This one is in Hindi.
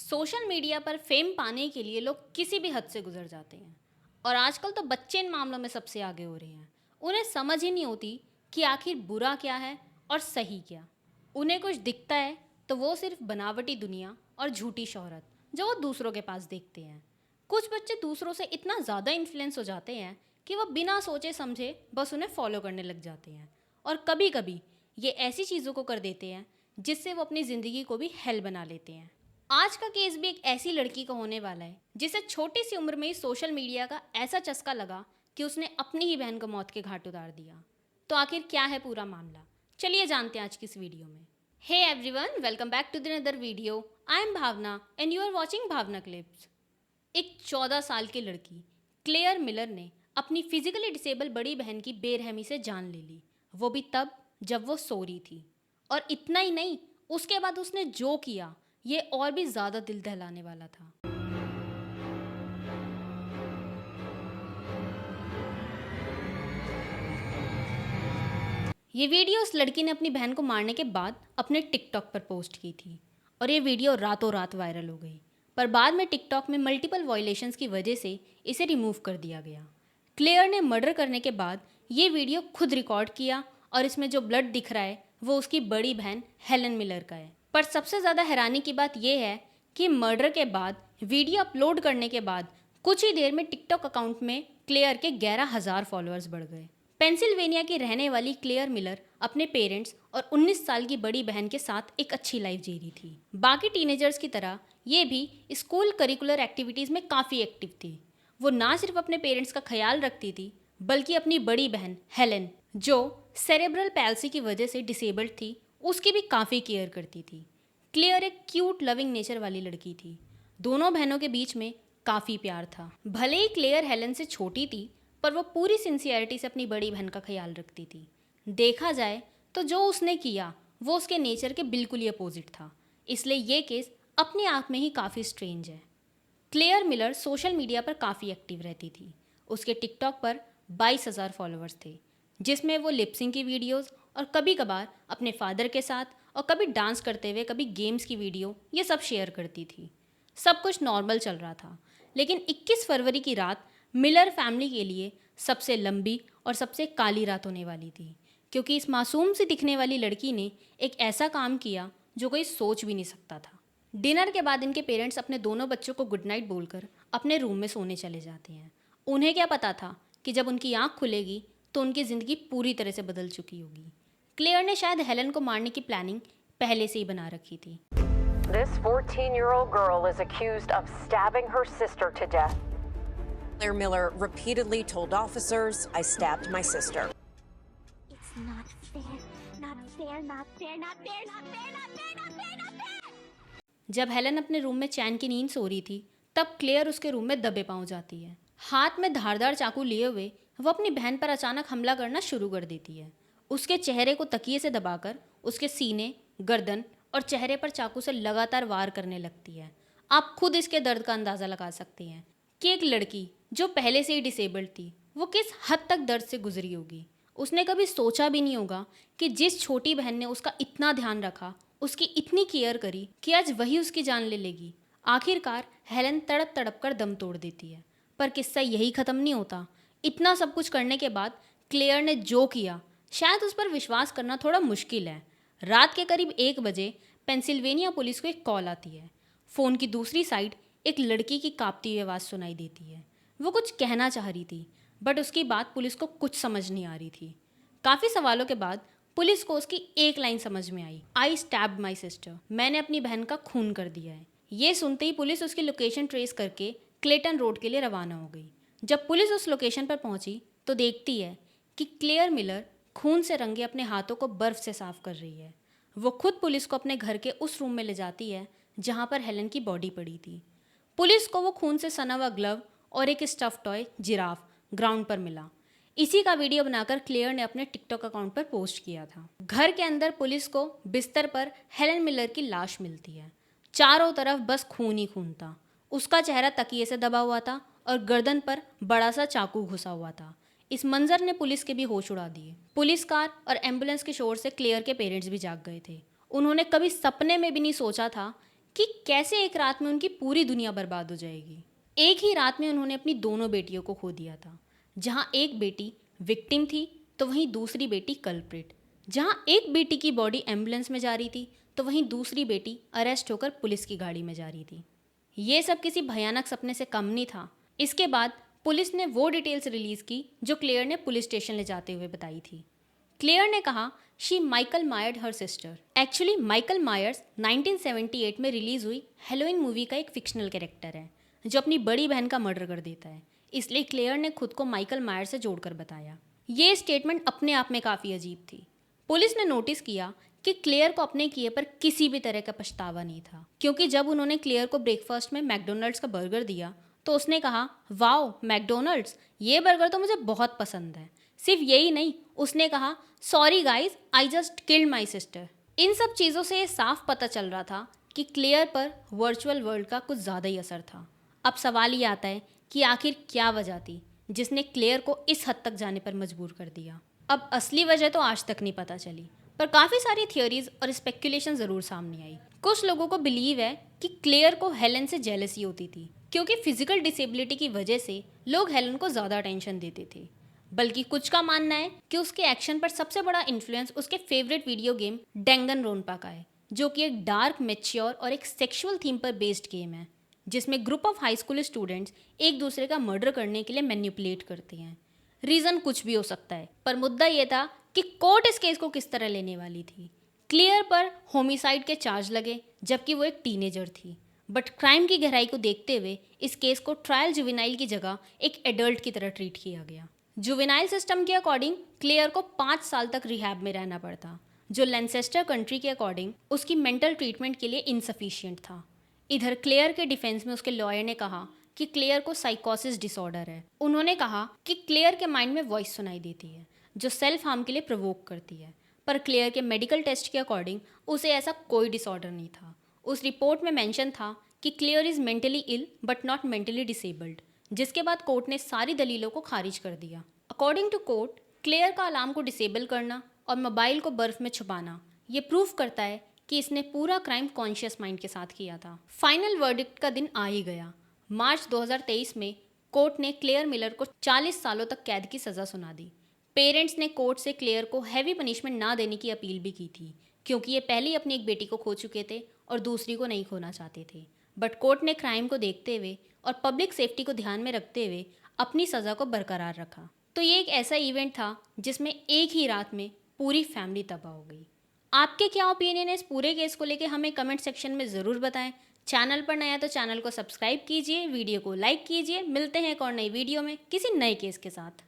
सोशल मीडिया पर फेम पाने के लिए लोग किसी भी हद से गुजर जाते हैं और आजकल तो बच्चे इन मामलों में सबसे आगे हो रहे हैं। उन्हें समझ ही नहीं होती कि आखिर बुरा क्या है और सही क्या। उन्हें कुछ दिखता है तो वो सिर्फ बनावटी दुनिया और झूठी शोहरत जो वो दूसरों के पास देखते हैं। कुछ बच्चे दूसरों से इतना ज़्यादा इन्फ्लुएंस हो जाते हैं कि वो बिना सोचे समझे बस उन्हें फॉलो करने लग जाते हैं और कभी कभी ये ऐसी चीज़ों को कर देते हैं जिससे वो अपनी ज़िंदगी को भी हेल बना लेते हैं। आज का केस भी एक ऐसी लड़की का होने वाला है जिसे छोटी सी उम्र में ही सोशल मीडिया का ऐसा चस्का लगा कि उसने अपनी ही बहन को मौत के घाट उतार दिया। तो आखिर क्या है पूरा मामला, चलिए जानते हैं आज की इस वीडियो में। Hey everyone, welcome back to the another video. I am Bhavna and you are watching Bhavna clips. एक 14 साल की लड़की क्लेयर मिलर ने अपनी फिजिकली डिसेबल बड़ी बहन की बेरहमी से जान ले ली, वो भी तब जब वो सो रही थी। और इतना ही नहीं, उसके बाद उसने जो किया ये और भी ज़्यादा दिल दहलाने वाला था। ये वीडियो उस लड़की ने अपनी बहन को मारने के बाद अपने टिकटॉक पर पोस्ट की थी और ये वीडियो रातों रात वायरल हो गई। पर बाद में टिकटॉक में मल्टीपल वायलेशंस की वजह से इसे रिमूव कर दिया गया। क्लेयर ने मर्डर करने के बाद ये वीडियो खुद रिकॉर्ड किया और इसमें जो ब्लड दिख रहा है वो उसकी बड़ी बहन हेलन मिलर का है। पर सबसे ज़्यादा हैरानी की बात यह है कि मर्डर के बाद वीडियो अपलोड करने के बाद कुछ ही देर में टिकटॉक अकाउंट में क्लेयर के 11,000 फॉलोअर्स बढ़ गए। पेंसिल्वेनिया की रहने वाली क्लेयर मिलर अपने पेरेंट्स और 19 साल की बड़ी बहन के साथ एक अच्छी लाइफ जी रही थी। बाकी टीनेजर्स की तरह ये भी स्कूल करिकुलर एक्टिविटीज़ में काफ़ी एक्टिव थी। वो ना सिर्फ अपने पेरेंट्स का ख्याल रखती थी बल्कि अपनी बड़ी बहन हेलेन, जो सेरेब्रल पैल्सी की वजह से डिसेबल्ड थी, उसकी भी काफ़ी केयर करती थी। क्लेयर एक क्यूट लविंग नेचर वाली लड़की थी। दोनों बहनों के बीच में काफ़ी प्यार था। भले ही क्लेयर हेलन से छोटी थी पर वो पूरी सिंसियरिटी से अपनी बड़ी बहन का ख्याल रखती थी। देखा जाए तो जो उसने किया वो उसके नेचर के बिल्कुल ही अपोजिट था, इसलिए ये केस अपने आप में ही काफ़ी स्ट्रेंज है। क्लेयर मिलर सोशल मीडिया पर काफ़ी एक्टिव रहती थी। उसके टिकटॉक पर 22,000 फॉलोअर्स थे, जिसमें वो लिपसिंग की वीडियोस और कभी कभार अपने फादर के साथ और कभी डांस करते हुए, कभी गेम्स की वीडियो, ये सब शेयर करती थी। सब कुछ नॉर्मल चल रहा था, लेकिन 21 फरवरी की रात मिलर फैमिली के लिए सबसे लंबी और सबसे काली रात होने वाली थी, क्योंकि इस मासूम सी दिखने वाली लड़की ने एक ऐसा काम किया जो कोई सोच भी नहीं सकता था। डिनर के बाद इनके पेरेंट्स अपने दोनों बच्चों को गुड नाइट बोलकर अपने रूम में सोने चले जाते हैं। उन्हें क्या पता था कि जब उनकी आंख खुलेगी तो उनकी ज़िंदगी पूरी तरह से बदल चुकी होगी। क्लेयर ने शायद हेलन को मारने की प्लानिंग पहले से ही बना रखी थी। This 14-year-old girl is accused of stabbing her sister to death. Claire Miller repeatedly told officers, "I stabbed my sister." It's not fair, not fair, not fair, not fair, not fair, not fair, not fair, not fair. जब हेलन अपने रूम में चैन की नींद सो रही थी तब क्लेयर उसके रूम में दबे पांव जाती है। हाथ में धारदार चाकू लिए हुए वो अपनी बहन पर अचानक हमला करना शुरू कर देती है। उसके चेहरे को तकिए से दबाकर उसके सीने, गर्दन और चेहरे पर चाकू से लगातार वार करने लगती है। आप खुद इसके दर्द का अंदाज़ा लगा सकते हैं कि एक लड़की जो पहले से ही डिसेबल्ड थी वो किस हद तक दर्द से गुजरी होगी। उसने कभी सोचा भी नहीं होगा कि जिस छोटी बहन ने उसका इतना ध्यान रखा, उसकी इतनी केयर करी कि आज वही उसकी जान ले लेगी। आखिरकार हेलन तड़प तड़प कर दम तोड़ देती है। पर किस्सा यही ख़त्म नहीं होता। इतना सब कुछ करने के बाद क्लेयर ने जो किया, शायद उस पर विश्वास करना थोड़ा मुश्किल है। रात के करीब 1 बजे पेंसिल्वेनिया पुलिस को एक कॉल आती है। फ़ोन की दूसरी साइड एक लड़की की कांपती हुई आवाज़ सुनाई देती है। वो कुछ कहना चाह रही थी बट उसकी बात पुलिस को कुछ समझ नहीं आ रही थी। काफ़ी सवालों के बाद पुलिस को उसकी एक लाइन समझ में आई, आई स्टैब्ड माई सिस्टर। मैंने अपनी बहन का खून कर दिया है। ये सुनते ही पुलिस उसकी लोकेशन ट्रेस करके क्लेटन रोड के लिए रवाना हो गई। जब पुलिस उस लोकेशन पर पहुंची तो देखती है कि क्लेयर मिलर खून से रंगे अपने हाथों को बर्फ़ से साफ कर रही है। वो खुद पुलिस को अपने घर के उस रूम में ले जाती है जहाँ पर हेलन की बॉडी पड़ी थी। पुलिस को वो खून से सना हुआ ग्लव और एक स्टफ टॉय जिराफ ग्राउंड पर मिला। इसी का वीडियो बनाकर क्लेयर ने अपने टिकटॉक अकाउंट पर पोस्ट किया था। घर के अंदर पुलिस को बिस्तर पर हेलन मिलर की लाश मिलती है। चारों तरफ बस खून ही खून था। उसका चेहरा तकिए से दबा हुआ था और गर्दन पर बड़ा सा चाकू घुसा हुआ था। इस मंजर ने पुलिस के भी होश उड़ा दिए। पुलिस कार और एम्बुलेंस के शोर से क्लेयर के पेरेंट्स भी जाग गए थे। उन्होंने कभी सपने में भी नहीं सोचा था कि कैसे एक रात में उनकी पूरी दुनिया बर्बाद हो जाएगी। एक ही रात में उन्होंने अपनी दोनों बेटियों को खो दिया था। जहां एक बेटी विक्टिम थी तो वहीं दूसरी बेटी कल्प्रिट। जहां एक बेटी की बॉडी एम्बुलेंस में जा रही थी तो वहीं दूसरी बेटी अरेस्ट होकर पुलिस की गाड़ी में जा रही थी। ये सब किसी भयानक सपने से कम नहीं था। इसके बाद पुलिस ने वो डिटेल्स रिलीज की जो क्लेयर ने पुलिस स्टेशन ले जाते हुए बताई थी। क्लेयर ने कहा she Michael Myers'd her sister. Actually Michael Myers 1978 में रिलीज हुई हेलोइन मूवी का एक फिक्शनल कैरेक्टर है जो अपनी बड़ी बहन का मर्डर कर देता है। इसलिए क्लेयर ने खुद को माइकल मायर्स से जोड़कर बताया। ये स्टेटमेंट अपने आप में काफ़ी अजीब थी। पुलिस ने नोटिस किया कि क्लेयर को अपने किए पर किसी भी तरह का पछतावा नहीं था, क्योंकि जब उन्होंने क्लेयर को ब्रेकफास्ट में मैकडोनल्ड्स का बर्गर दिया तो उसने कहा, वाओ मैकडोनल्ड्स, ये बर्गर तो मुझे बहुत पसंद है। सिर्फ यही नहीं, उसने कहा, sorry guys, I just killed my sister. इन सब चीज़ों से ये साफ पता चल रहा था कि क्लेयर पर वर्चुअल वर्ल्ड का कुछ ज़्यादा ही असर था। अब सवाल ये आता है कि आखिर क्या वजह थी जिसने क्लेयर को इस हद तक जाने पर मजबूर कर दिया। अब असली वजह तो आज तक नहीं पता चली, पर काफ़ी सारी थियोरीज और स्पेकुलेशन ज़रूर सामने आई। कुछ लोगों को बिलीव है कि क्लेयर को हेलन से जेलसी होती थी, क्योंकि फिजिकल डिसेबिलिटी की वजह से लोग हेलन को ज़्यादा अटेंशन देते थे। बल्कि कुछ का मानना है कि उसके एक्शन पर सबसे बड़ा इन्फ्लुएंस उसके फेवरेट वीडियो गेम डेंगनरोनपा का है, जो कि एक डार्क, मैच्योर और एक सेक्सुअल थीम पर बेस्ड गेम है, जिसमें group of high school students एक दूसरे का मर्डर करने के लिए मैनिपुलेट करते हैं। रीज़न कुछ भी हो सकता है, पर मुद्दा ये था कि कोर्ट इस केस को किस तरह लेने वाली थी। क्लियर पर होमिसाइड के चार्ज लगे, जबकि वो एक टीनेजर थी। बट क्राइम की गहराई को देखते हुए इस केस को ट्रायल जुवेनाइल की जगह एक एडल्ट की तरह ट्रीट किया गया। जुवेनाइल सिस्टम के अकॉर्डिंग क्लेयर को 5 साल तक रिहैब में रहना पड़ता, जो लैनचेस्टर कंट्री के अकॉर्डिंग उसकी मेंटल ट्रीटमेंट के लिए इनसफिशिएंट था। इधर क्लेयर के डिफेंस में उसके लॉयर ने कहा कि क्लेयर को साइकोसिस डिसऑर्डर है। उन्होंने कहा कि क्लेयर के माइंड में वॉइस सुनाई देती है जो सेल्फ हार्म के लिए प्रवोक करती है, पर क्लेयर के मेडिकल टेस्ट के अकॉर्डिंग उसे ऐसा कोई डिसऑर्डर नहीं था। उस रिपोर्ट में मेंशन था कि Claire is mentally ill but not mentally disabled, जिसके बाद कोर्ट ने सारी दलीलों को खारिज कर दिया। अकॉर्डिंग टू कोर्ट, क्लेयर का अलार्म को डिसेबल करना और मोबाइल को बर्फ में छुपाना ये प्रूफ करता है कि इसने पूरा क्राइम कॉन्शियस माइंड के साथ किया था। फाइनल वर्डिक्ट का दिन आ ही गया। मार्च 2023 में कोर्ट ने क्लेयर मिलर को 40 सालों तक कैद की सज़ा सुना दी। पेरेंट्स ने कोर्ट से क्लेयर को हैवी पनिशमेंट ना देने की अपील भी की थी, क्योंकि ये पहले ही अपनी एक बेटी को खो चुके थे और दूसरी को नहीं खोना चाहते थे। बट कोर्ट ने क्राइम को देखते हुए और पब्लिक सेफ्टी को ध्यान में रखते हुए अपनी सज़ा को बरकरार रखा। तो ये एक ऐसा इवेंट था जिसमें एक ही रात में पूरी फैमिली तबाह हो गई। आपके क्या ओपिनियन है इस पूरे केस को लेके, हमें कमेंट सेक्शन में ज़रूर बताएं। चैनल पर नया तो चैनल को सब्सक्राइब कीजिए, वीडियो को लाइक कीजिए। मिलते हैं एक और नई वीडियो में किसी नए केस के साथ।